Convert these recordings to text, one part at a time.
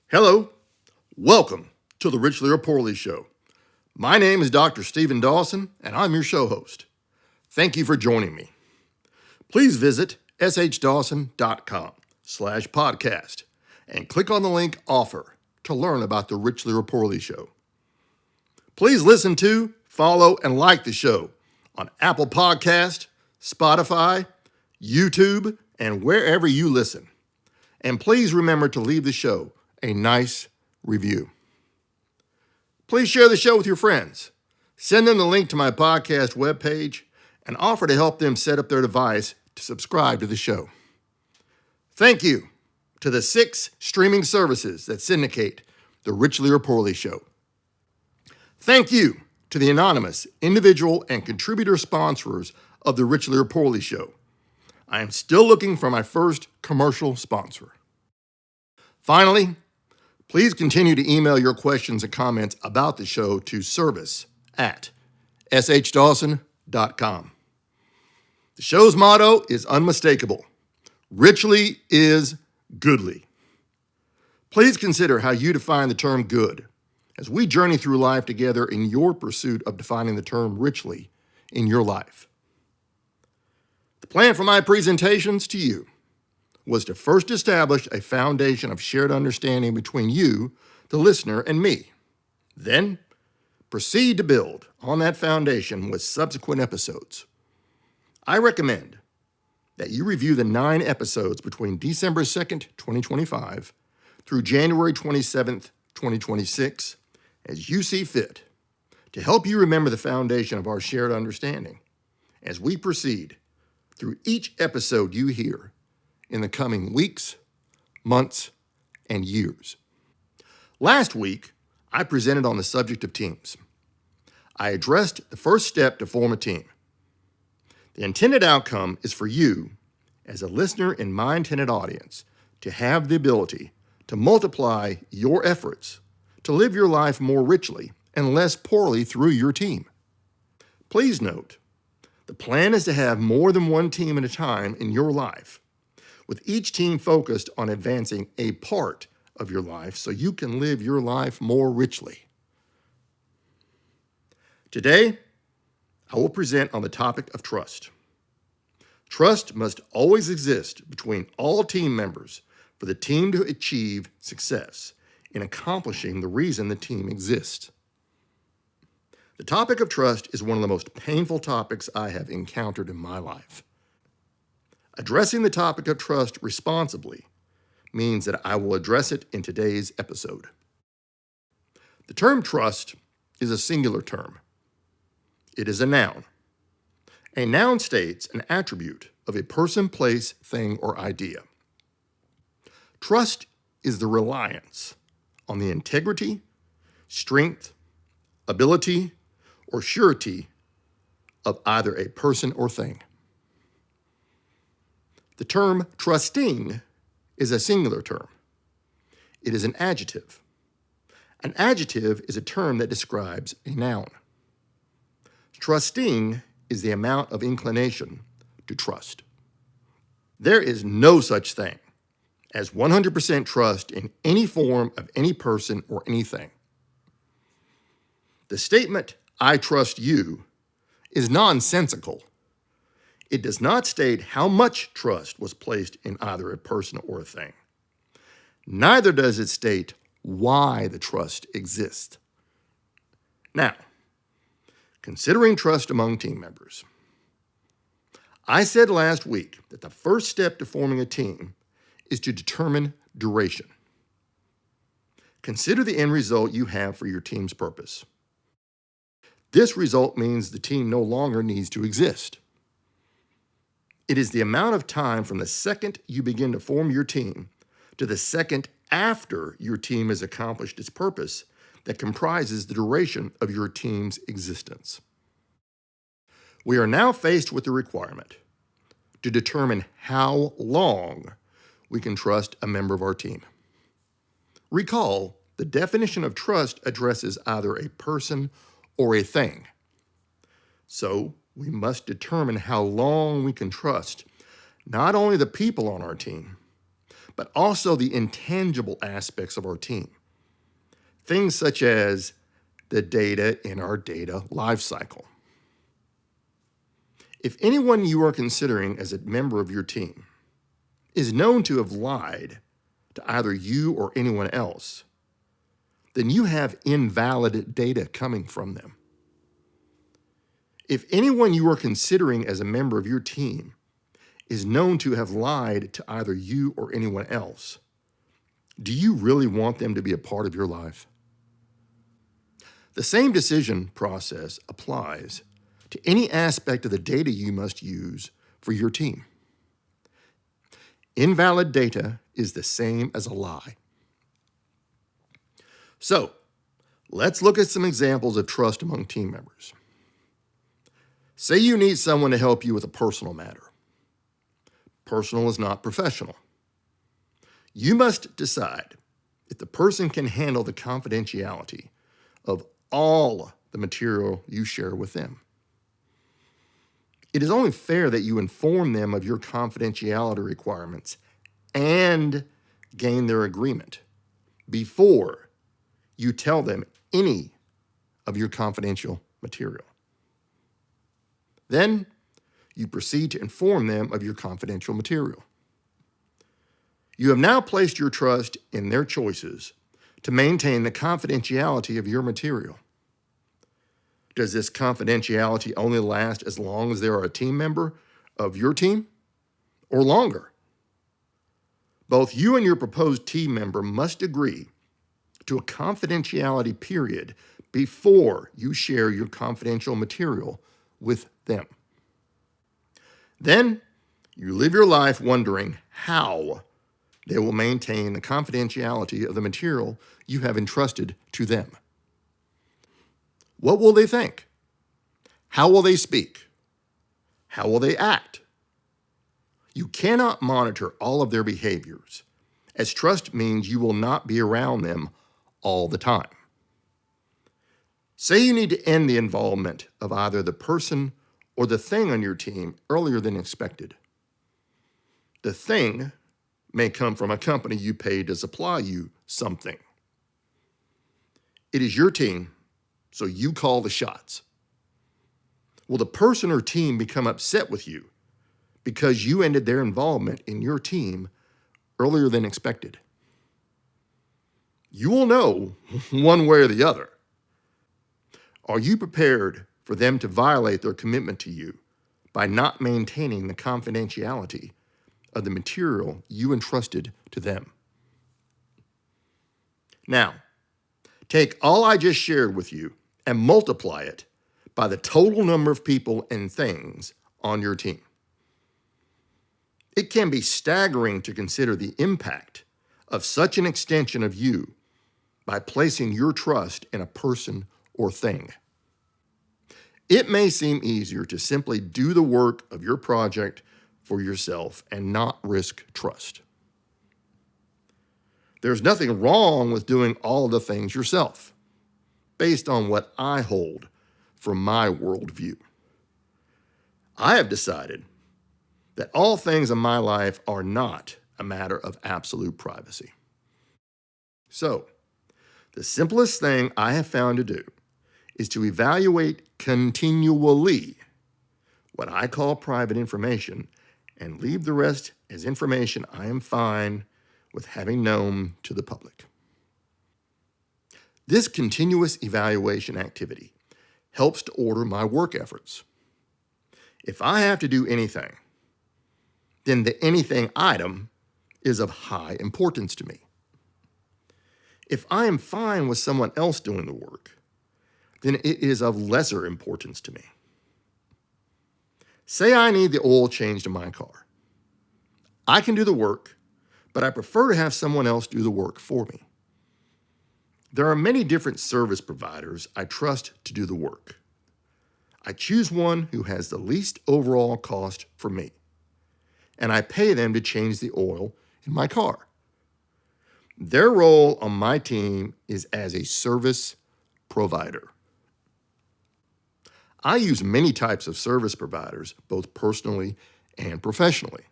Hello, welcome to the Richly or Poorly Show. My name is Dr. Stephen Dawson, and I'm your show host. Thank you for joining me. Please visit shdawson.com/podcast and click on the link Offer to learn about the Richly or Poorly Show. Please listen to, follow, and like the show on Apple Podcast, Spotify, YouTube, and wherever you listen. And please remember to leave the show a nice review. Please share the show with your friends. Send them the link to my podcast webpage and offer to help them set up their device to subscribe to the show. Thank you to the 6 streaming services that syndicate the Richly or Poorly Show. Thank you to the anonymous individual and contributor sponsors of the Richly or Poorly Show. I am still looking for my first commercial sponsor. Finally, please continue to email your questions and comments about the show to service@shdawson.com. The show's motto is unmistakable. Richly is goodly. Please consider how you define the term good as we journey through life together in your pursuit of defining the term richly in your life. The plan for my presentations to you was to first establish a foundation of shared understanding between you, the listener, and me. Then, proceed to build on that foundation with subsequent episodes. I recommend that you review the 9 episodes between December 2nd, 2025 through January 27th, 2026, as you see fit, to help you remember the foundation of our shared understanding as we proceed through each episode you hear in the coming weeks, months, and years. Last week, I presented on the subject of teams. I addressed the first step to form a team. The intended outcome is for you, as a listener in my intended audience, to have the ability to multiply your efforts to live your life more richly and less poorly through your team. Please note, the plan is to have more than one team at a time in your life, with each team focused on advancing a part of your life so you can live your life more richly. Today, I will present on the topic of trust. Trust must always exist between all team members for the team to achieve success in accomplishing the reason the team exists. The topic of trust is one of the most painful topics I have encountered in my life. Addressing the topic of trust responsibly means that I will address it in today's episode. The term trust is a singular term. It is a noun. A noun states an attribute of a person, place, thing, or idea. Trust is the reliance on the integrity, strength, ability, or surety of either a person or thing. The term trusting is a singular term. It is an adjective. An adjective is a term that describes a noun. Trusting is the amount of inclination to trust. There is no such thing as 100% trust in any form of any person or anything. The statement, "I trust you," is nonsensical. It does not state how much trust was placed in either a person or a thing. Neither does it state why the trust exists. Now, considering trust among team members. I said last week that the first step to forming a team is to determine duration. Consider the end result you have for your team's purpose. This result means the team no longer needs to exist. It is the amount of time from the second you begin to form your team to the second after your team has accomplished its purpose that comprises the duration of your team's existence. We are now faced with the requirement to determine how long we can trust a member of our team. Recall, the definition of trust addresses either a person or a thing. So, we must determine how long we can trust not only the people on our team, but also the intangible aspects of our team. Things such as the data in our data lifecycle. If anyone you are considering as a member of your team is known to have lied to either you or anyone else, then you have invalid data coming from them. If anyone you are considering as a member of your team is known to have lied to either you or anyone else, do you really want them to be a part of your life? The same decision process applies to any aspect of the data you must use for your team. Invalid data is the same as a lie. So, let's look at some examples of trust among team members. Say you need someone to help you with a personal matter. Personal is not professional. You must decide if the person can handle the confidentiality of all the material you share with them. It is only fair that you inform them of your confidentiality requirements and gain their agreement before you tell them any of your confidential material. Then you proceed to inform them of your confidential material. You have now placed your trust in their choices to maintain the confidentiality of your material. Does this confidentiality only last as long as they are a team member of your team, or longer? Both you and your proposed team member must agree to a confidentiality period before you share your confidential material with them. Then you live your life wondering how they will maintain the confidentiality of the material you have entrusted to them. What will they think? How will they speak? How will they act? You cannot monitor all of their behaviors, as trust means you will not be around them all the time. Say you need to end the involvement of either the person or the thing on your team earlier than expected. The thing may come from a company you paid to supply you something. It is your team, so you call the shots. Will the person or team become upset with you because you ended their involvement in your team earlier than expected? You will know one way or the other. Are you prepared for them to violate their commitment to you by not maintaining the confidentiality of the material you entrusted to them? Now, take all I just shared with you and multiply it by the total number of people and things on your team. It can be staggering to consider the impact of such an extension of you by placing your trust in a person or thing. It may seem easier to simply do the work of your project for yourself and not risk trust. There's nothing wrong with doing all of the things yourself, based on what I hold from my worldview. I have decided that all things in my life are not a matter of absolute privacy. So, the simplest thing I have found to do is to evaluate continually what I call private information and leave the rest as information I am fine with having known to the public. This continuous evaluation activity helps to order my work efforts. If I have to do anything, then the anything item is of high importance to me. If I am fine with someone else doing the work, then it is of lesser importance to me. Say I need the oil changed in my car. I can do the work, but I prefer to have someone else do the work for me. There are many different service providers I trust to do the work. I choose one who has the least overall cost for me, and I pay them to change the oil in my car. Their role on my team is as a service provider. I use many types of service providers, both personally and professionally.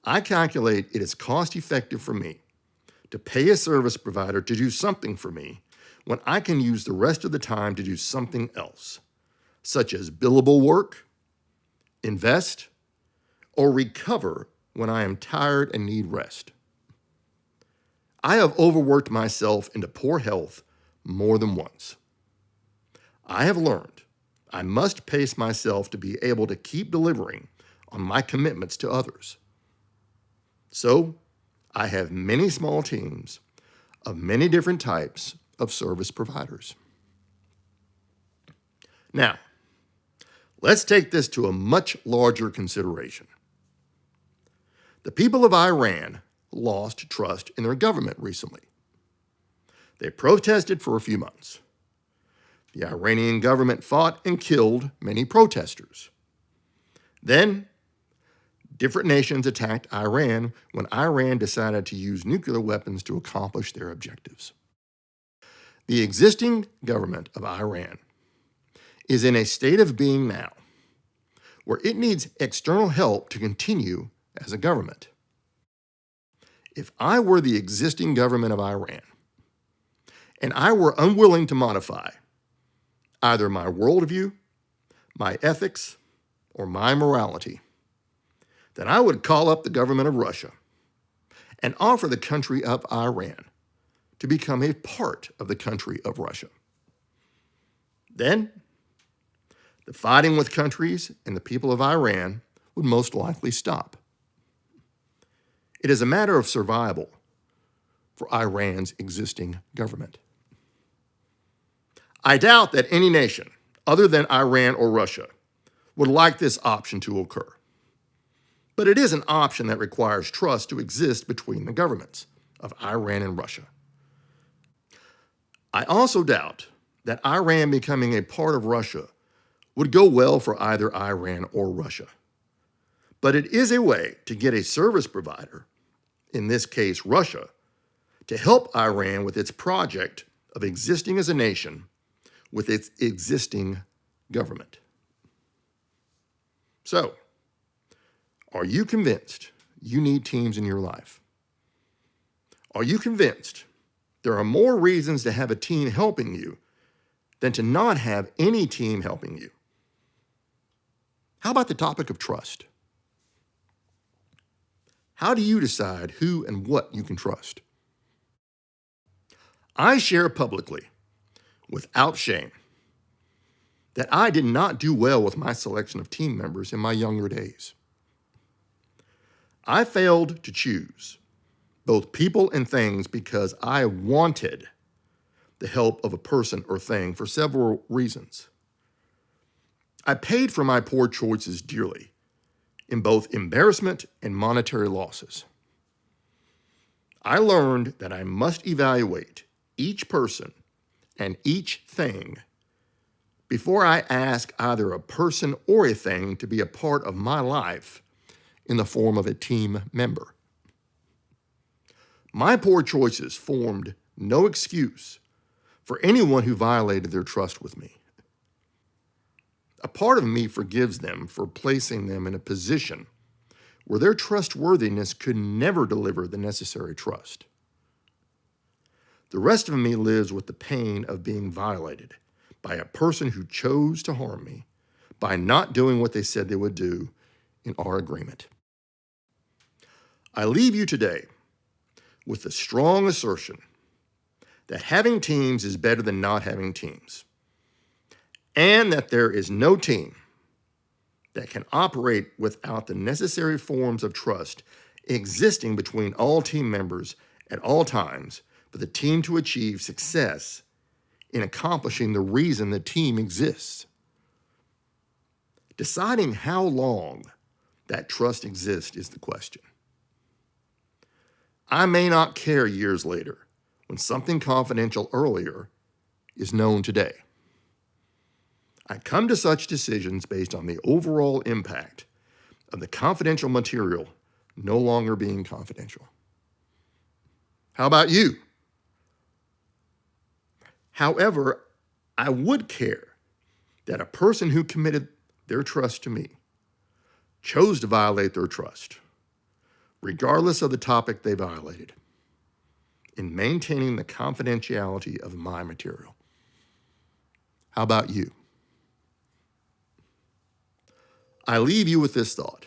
I calculate it is cost effective for me to pay a service provider to do something for me when I can use the rest of the time to do something else, such as billable work, invest, or recover when I am tired and need rest. I have overworked myself into poor health more than once. I have learned I must pace myself to be able to keep delivering on my commitments to others. So, I have many small teams of many different types of service providers. Now, let's take this to a much larger consideration. The people of Iran lost trust in their government recently. They protested for a few months. The Iranian government fought and killed many protesters. Then, different nations attacked Iran when Iran decided to use nuclear weapons to accomplish their objectives. The existing government of Iran is in a state of being now where it needs external help to continue as a government. If I were the existing government of Iran and I were unwilling to modify either my worldview, my ethics, or my morality, then I would call up the government of Russia and offer the country of Iran to become a part of the country of Russia. Then, the fighting with countries and the people of Iran would most likely stop. It is a matter of survival for Iran's existing government. I doubt that any nation other than Iran or Russia would like this option to occur. But it is an option that requires trust to exist between the governments of Iran and Russia. I also doubt that Iran becoming a part of Russia would go well for either Iran or Russia. But it is a way to get a service provider, in this case Russia, to help Iran with its project of existing as a nation with its existing government. So, are you convinced you need teams in your life? Are you convinced there are more reasons to have a team helping you than to not have any team helping you? How about the topic of trust? How do you decide who and what you can trust? I share publicly, without shame, that I did not do well with my selection of team members in my younger days. I failed to choose both people and things because I wanted the help of a person or thing for several reasons. I paid for my poor choices dearly in both embarrassment and monetary losses. I learned that I must evaluate each person and each thing before I ask either a person or a thing to be a part of my life in the form of a team member. My poor choices formed no excuse for anyone who violated their trust with me. A part of me forgives them for placing them in a position where their trustworthiness could never deliver the necessary trust. The rest of me lives with the pain of being violated by a person who chose to harm me by not doing what they said they would do in our agreement. I leave you today with the strong assertion that having teams is better than not having teams, and that there is no team that can operate without the necessary forms of trust existing between all team members at all times for the team to achieve success in accomplishing the reason the team exists. Deciding how long that trust exists is the question. I may not care years later when something confidential earlier is known today. I come to such decisions based on the overall impact of the confidential material no longer being confidential. How about you? However, I would care that a person who committed their trust to me chose to violate their trust regardless of the topic they violated, in maintaining the confidentiality of my material. How about you? I leave you with this thought.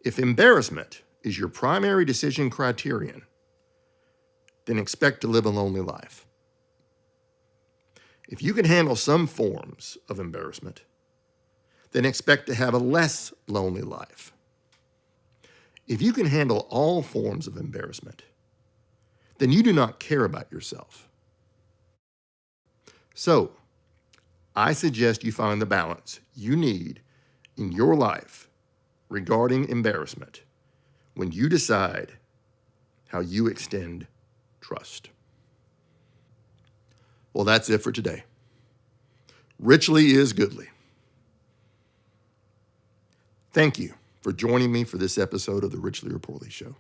If embarrassment is your primary decision criterion, then expect to live a lonely life. If you can handle some forms of embarrassment, then expect to have a less lonely life. If you can handle all forms of embarrassment, then you do not care about yourself. So, I suggest you find the balance you need in your life regarding embarrassment when you decide how you extend trust. Well, that's it for today. Richly is goodly. Thank you for joining me for this episode of the Richly or Poorly Show.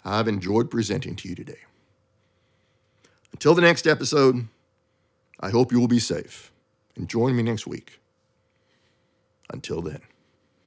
I've enjoyed presenting to you today. Until the next episode, I hope you will be safe and join me next week. Until then.